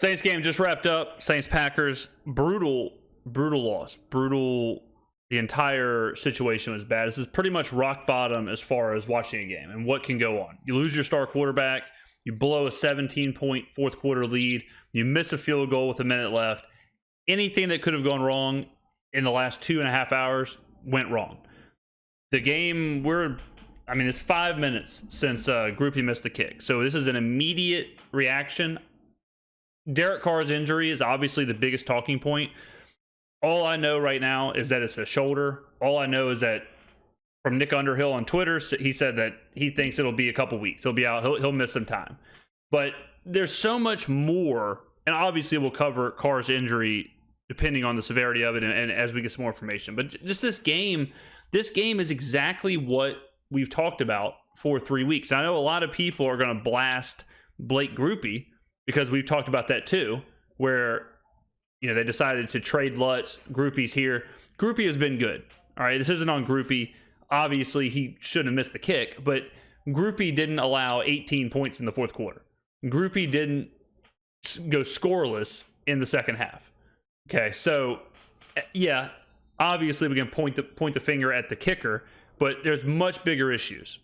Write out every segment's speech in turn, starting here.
Saints game just wrapped up. Saints Packers, brutal loss. Brutal. The entire situation was bad. This is pretty much rock bottom as far as watching a game and what can go on. You lose your star quarterback. You blow a 17-point fourth quarter lead. You miss a field goal with a minute left. Anything that could have gone wrong in the last 2.5 hours went wrong. The game, it's 5 minutes since Groupie missed the kick. So this is an immediate reaction. Derek Carr's injury is obviously the biggest talking point. All I know right now is that it's a shoulder. All I know is that from Nick Underhill on Twitter, he said that he thinks it'll be a couple weeks. He'll be out. He'll miss some time. But there's so much more, and obviously we'll cover Carr's injury depending on the severity of it and as we get some more information. But just this game is exactly what we've talked about for 3 weeks. I know a lot of people are going to blast Blake Groupie because we've talked about that too, where they decided to trade Lutz. Groupie's here. Groupie has been good. All right, this isn't on Groupie. Obviously, he shouldn't have missed the kick, but Groupie didn't allow 18 points in the fourth quarter. Groupie didn't go scoreless in the second half. Okay, so yeah, obviously we can point the finger at the kicker, but there's much bigger issues.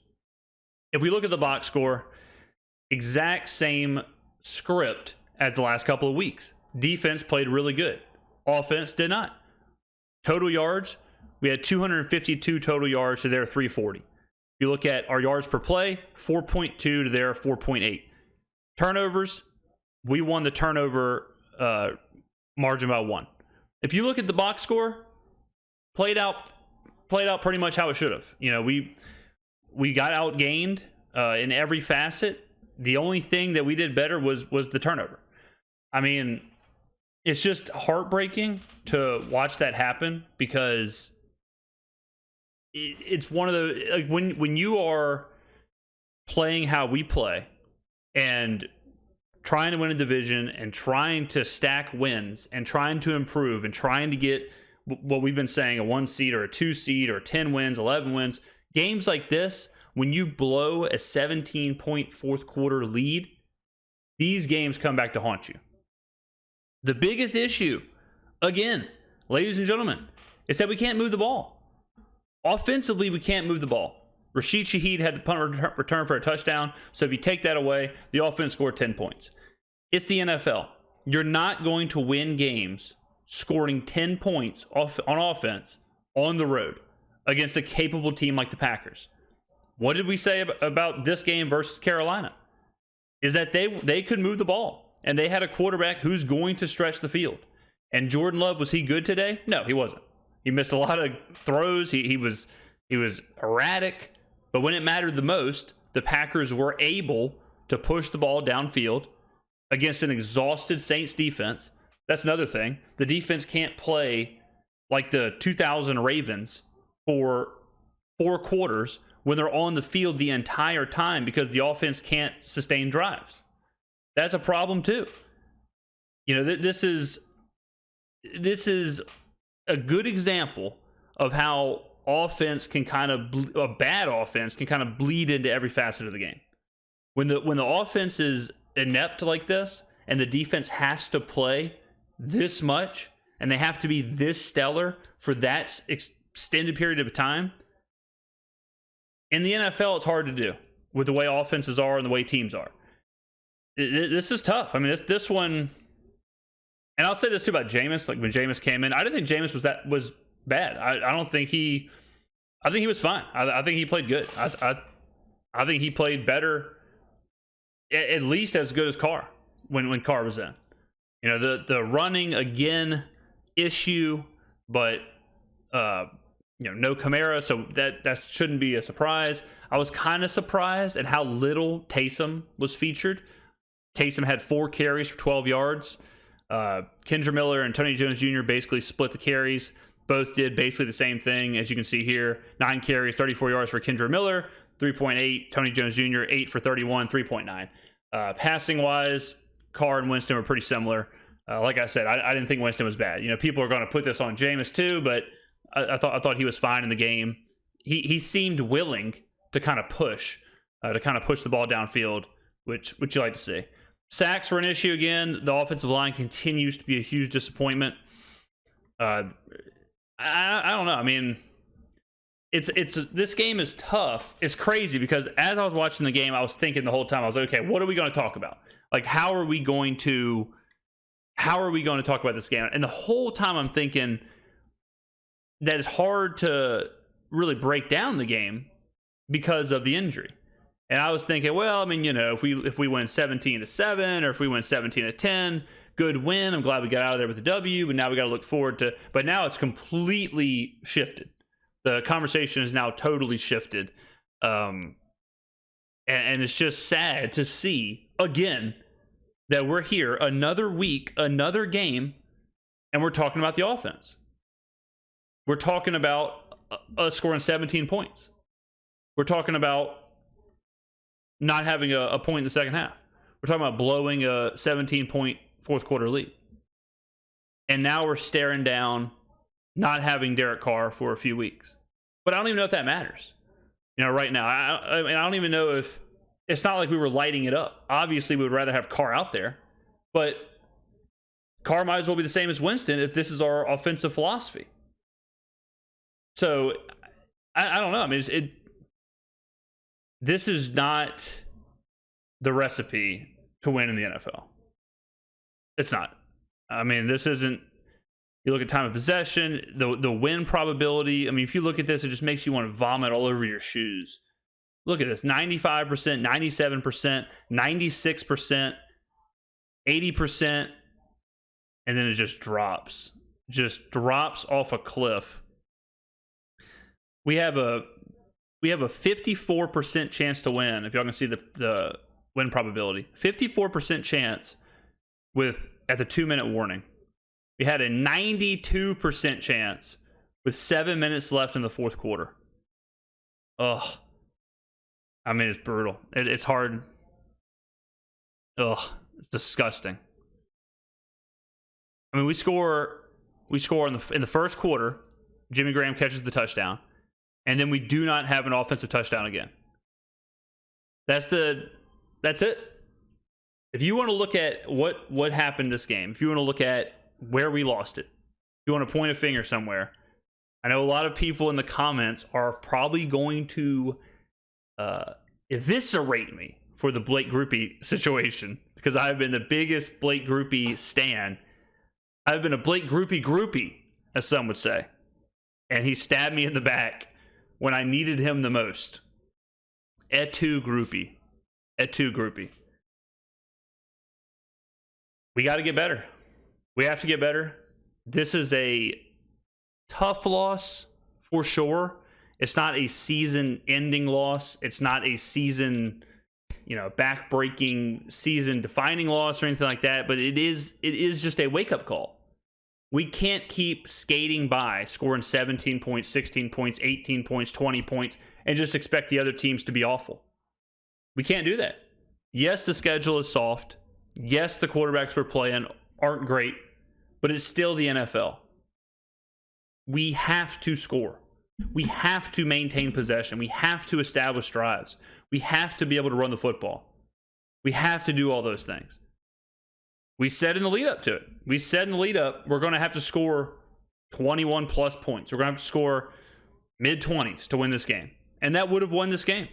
If we look at the box score, exact same script as the last couple of weeks. Defense played really good. Offense did not. Total yards, we had 252 total yards to their 340. If you look at our yards per play, 4.2 to their 4.8. Turnovers, we won the turnover margin by 1. If you look at the box score, played out pretty much how it should have. We got outgained in every facet. The only thing that we did better was the turnover. I mean, it's just heartbreaking to watch that happen because it's one of the, like, when you are playing how we play and trying to win a division and trying to stack wins and trying to improve and trying to get what we've been saying, a 1 seed or a 2 seed or 10 wins, 11 wins, games like this, when you blow a 17-point fourth quarter lead, these games come back to haunt you. The biggest issue, again, ladies and gentlemen, is that we can't move the ball. Offensively, we can't move the ball. Rashid Shaheed had the punt return for a touchdown, so if you take that away, the offense scored 10 points. It's the NFL. You're not going to win games scoring 10 points on offense on the road against a capable team like the Packers. What did we say about this game versus Carolina? Is that they could move the ball. And they had a quarterback who's going to stretch the field. And Jordan Love, was he good today? No, he wasn't. He missed a lot of throws. He was erratic. But when it mattered the most, the Packers were able to push the ball downfield against an exhausted Saints defense. That's another thing. The defense can't play like the 2000 Ravens for 4 quarters when they're on the field the entire time because the offense can't sustain drives. That's a problem too. This is a good example of how offense can a bad offense can kind of bleed into every facet of the game. When the offense is inept like this and the defense has to play this much and they have to be this stellar for that extended period of time, in the NFL it's hard to do with the way offenses are and the way teams are. This is tough. I mean, this one, and I'll say this too about Jameis. Like when Jameis came in, I didn't think Jameis was bad. I don't think I think he was fine. I think he played good. I think he played better, at least as good as Carr when Carr was in. The running again issue, but no Kamara, so that shouldn't be a surprise. I was kind of surprised at how little Taysom was featured. Taysom had 4 carries for 12 yards. Kendra Miller and Tony Jones Jr. basically split the carries. Both did basically the same thing, as you can see here. 9 carries, 34 yards for Kendra Miller, 3.8. Tony Jones Jr., 8 for 31, 3.9. Passing-wise, Carr and Winston were pretty similar. Like I said, I didn't think Winston was bad. People are going to put this on Jameis too, but I thought he was fine in the game. He seemed willing to kind of push the ball downfield, which you like to see. Sacks were an issue again. The offensive line continues to be a huge disappointment. I don't know. I mean, it's this game is tough. It's crazy because as I was watching the game, I was thinking the whole time, I was like, okay, what are we going to talk about? Like, how are we going to talk about this game? And the whole time I'm thinking that it's hard to really break down the game because of the injury. And I was thinking, well, I mean, you know, if we win 17-7 or if we win 17-10, good win. I'm glad we got out of there with the W, but now we got to look forward to. But now it's completely shifted. The conversation is now totally shifted, and it's just sad to see again that we're here another week, another game, and we're talking about the offense. We're talking about us scoring 17 points. We're talking about not having a point in the second half. We're talking about blowing a 17-point fourth quarter lead. And now we're staring down not having Derek Carr for a few weeks. But I don't even know if that matters. You know, right now, I mean, I don't even know if it's not like we were lighting it up. Obviously, we would rather have Carr out there, but Carr might as well be the same as Winston if this is our offensive philosophy. So I don't know. I mean, this is not the recipe to win in the NFL. It's not. I mean, this isn't. You look at time of possession, the win probability. I mean, if you look at this, it just makes you want to vomit all over your shoes. Look at this: 95%, 97%, 96%, 80%, and then it just drops off a cliff. We have a 54% chance to win. If y'all can see the win probability, 54% chance at the 2-minute warning. We had a 92% chance with 7 minutes left in the fourth quarter. Ugh. I mean, it's brutal. It's hard. Ugh. It's disgusting. I mean, we score in the first quarter. Jimmy Graham catches the touchdown. And then we do not have an offensive touchdown again. That's it. If you want to look at what happened this game, if you want to look at where we lost it, if you want to point a finger somewhere, I know a lot of people in the comments are probably going to eviscerate me for the Blake Groupie situation because I've been the biggest Blake Groupie stan. I've been a Blake groupie, as some would say. And he stabbed me in the back when I needed him the most. Et tu, groupie. We got to get better. We have to get better. This is a tough loss for sure. It's not a season-ending loss. It's not a season, back-breaking, season-defining loss or anything like that. But it is just a wake-up call. We can't keep skating by, scoring 17 points, 16 points, 18 points, 20 points, and just expect the other teams to be awful. We can't do that. Yes, the schedule is soft. Yes, the quarterbacks we're playing aren't great, but it's still the NFL. We have to score. We have to maintain possession. We have to establish drives. We have to be able to run the football. We have to do all those things. We said in the lead up to it. We're going to have to score 21 plus points. We're going to have to score mid-20s to win this game. And that would have won this game.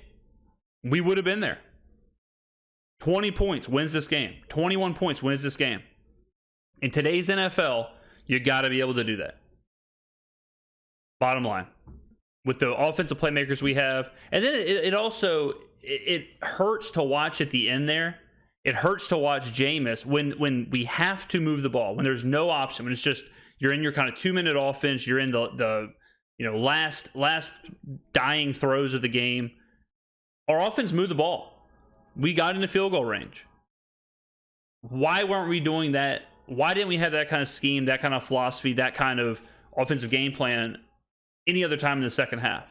We would have been there. 20 points wins this game. 21 points wins this game. In today's NFL, you got to be able to do that. Bottom line. With the offensive playmakers we have. And then it also hurts to watch at the end there. It hurts to watch Jameis when we have to move the ball, when there's no option, when it's just you're in your kind of 2-minute offense, you're in the last dying throws of the game. Our offense moved the ball. We got into field goal range. Why weren't we doing that? Why didn't we have that kind of scheme, that kind of philosophy, that kind of offensive game plan any other time in the second half?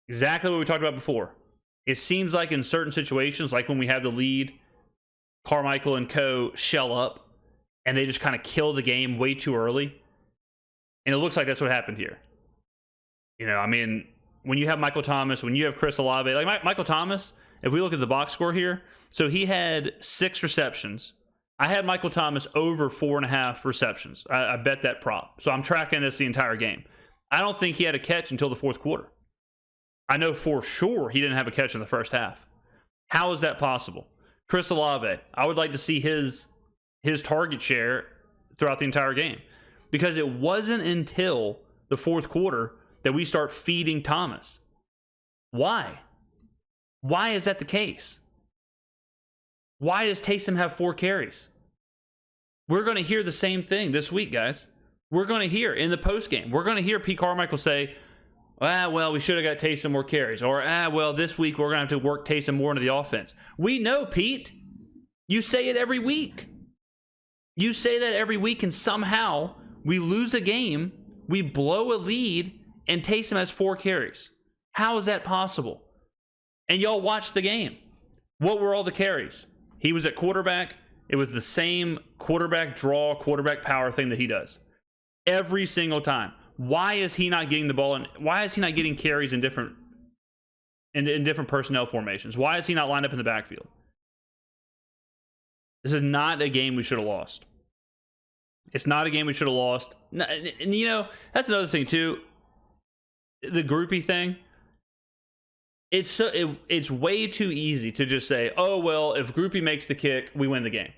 Exactly what we talked about before. It seems like in certain situations, like when we have the lead, Carmichael and co. shell up and they just kind of kill the game way too early. And it looks like that's what happened here. I mean, when you have Michael Thomas, when you have Chris Olave, like Michael Thomas, if we look at the box score here, so he had 6 receptions. I had Michael Thomas over 4.5 receptions. I bet that prop. So I'm tracking this the entire game. I don't think he had a catch until the fourth quarter. I know for sure he didn't have a catch in the first half. How is that possible? Chris Olave, I would like to see his target share throughout the entire game, because it wasn't until the fourth quarter that we start feeding Thomas. Why? Why is that the case? Why does Taysom have 4 carries? We're going to hear the same thing this week, guys. We're going to hear in the postgame, we're going to hear Pete Carmichael say, well, we should have got Taysom more carries. Or, well, this week we're going to have to work Taysom more into the offense. We know, Pete. You say it every week. You say that every week, and somehow we lose a game, we blow a lead, and Taysom has 4 carries. How is that possible? And y'all watched the game. What were all the carries? He was at quarterback. It was the same quarterback draw, quarterback power thing that he does every single time. Why is he not getting the ball, and why is he not getting carries in different personnel formations? Why is he not lined up in the backfield? This is not a game we should have lost. It's not a game we should have lost. And you know, that's another thing too. The groupie thing. It's way too easy to just say, oh, well, if groupie makes the kick, we win the game.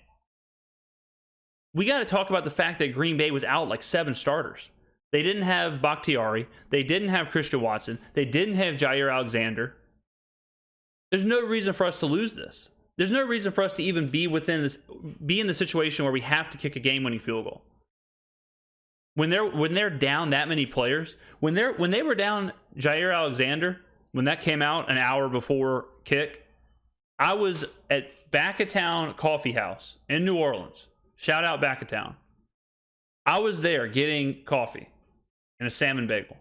We got to talk about the fact that Green Bay was out like 7 starters. They didn't have Bakhtiari. They didn't have Christian Watson. They didn't have Jair Alexander. There's no reason for us to lose this. There's no reason for us to even be in the situation where we have to kick a game-winning field goal. When they're down that many players, when they were down Jair Alexander, when that came out an hour before kick, I was at Back of Town Coffee House in New Orleans. Shout out Back of Town. I was there getting coffee and a salmon bagel,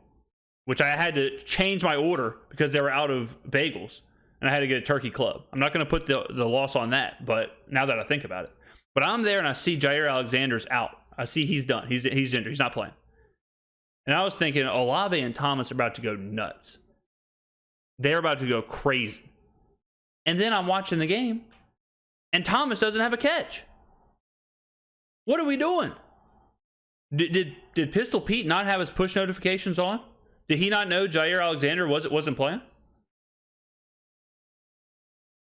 which I had to change my order because they were out of bagels, and I had to get a turkey club. I'm not going to put the loss on that, but now that I think about it. But I'm there and I see Jair Alexander's out. I see he's done. He's injured. He's not playing. And I was thinking Olave and Thomas are about to go nuts. They're about to go crazy. And then I'm watching the game, and Thomas doesn't have a catch. What are we doing? Did Pistol Pete not have his push notifications on? Did he not know Jair Alexander wasn't playing?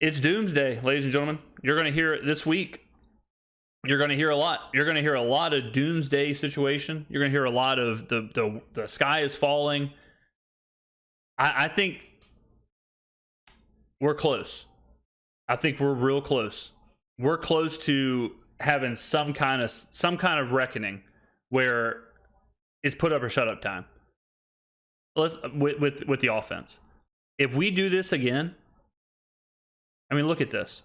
It's doomsday, ladies and gentlemen. You're going to hear it this week. You're going to hear a lot. You're going to hear a lot of doomsday situation. You're going to hear a lot of the sky is falling. I think we're close. I think we're real close. We're close to having some kind of reckoning where it's put up or shut up time. Let's with the offense. If we do this again, I mean, look at this.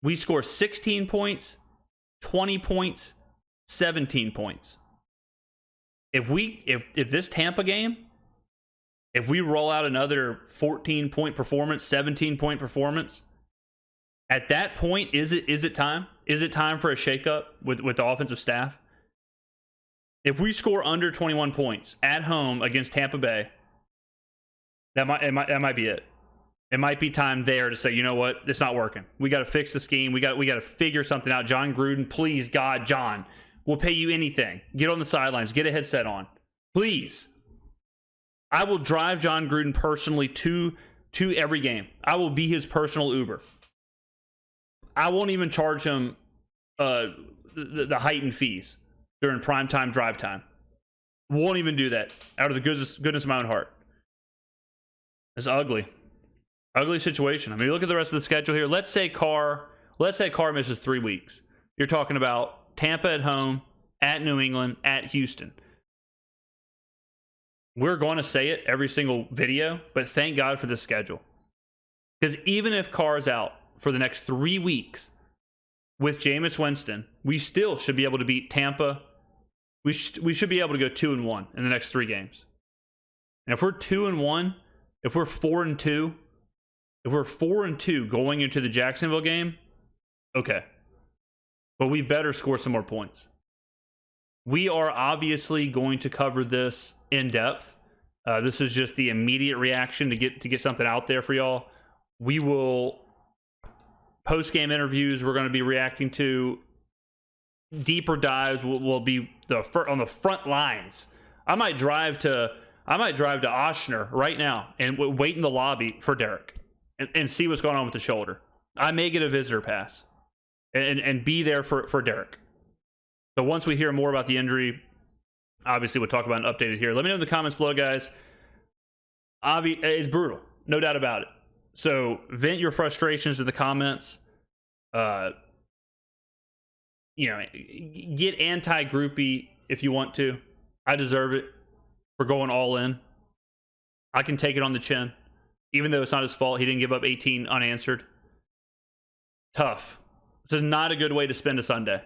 We score 16 points, 20 points, 17 points. If this Tampa game, if we roll out another 14-point performance, 17-point performance, at that point, is it time? Is it time for a shakeup with the offensive staff? If we score under 21 points at home against Tampa Bay, that might be it. It might be time there to say, you know what, it's not working. We got to fix the scheme. We got to figure something out. John Gruden, please, God, John, we'll pay you anything. Get on the sidelines. Get a headset on, please. I will drive John Gruden personally to every game. I will be his personal Uber. I won't even charge him the heightened fees during primetime drive time. Won't even do that out of the goodness of my own heart. It's ugly. Ugly situation. I mean, look at the rest of the schedule here. Let's say Carr misses 3 weeks. You're talking about Tampa at home, at New England, at Houston. We're going to say it every single video, but thank God for this schedule. Because even if Carr's out for the next 3 weeks with Jameis Winston, we still should be able to beat Tampa. We should be able to go 2-1 in the next 3 games. And if we're 2-1, if we're 4-2, if we're 4-2 going into the Jacksonville game, okay. But we better score some more points. We are obviously going to cover this in depth. This is just the immediate reaction to get something out there for y'all. We will post-game interviews. We're going to be reacting to deeper dives. Will be on the front lines. I might drive to Oshner right now and wait in the lobby for Derek and see what's going on with the shoulder. I may get a visitor pass and be there for Derek. So once we hear more about the injury, obviously we'll talk about and update it here. Let me know in the comments below, guys. It's brutal, no doubt about it. So vent your frustrations in the comments. Get anti-groupie if you want to. I deserve it for going all in. I can take it on the chin, even though it's not his fault. He didn't give up 18 unanswered. Tough. This is not a good way to spend a Sunday.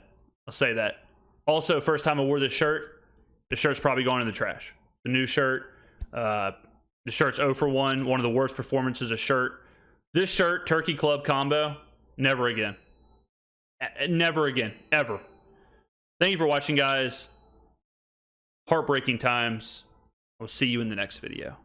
I'll say that. Also, first time I wore this shirt. The shirt's probably going in the trash. The new shirt. The shirt's 0 for 1. One of the worst performances of shirt. This shirt, Turkey Club combo, never again. Never again. Ever. Thank you for watching, guys. Heartbreaking times. We'll see you in the next video.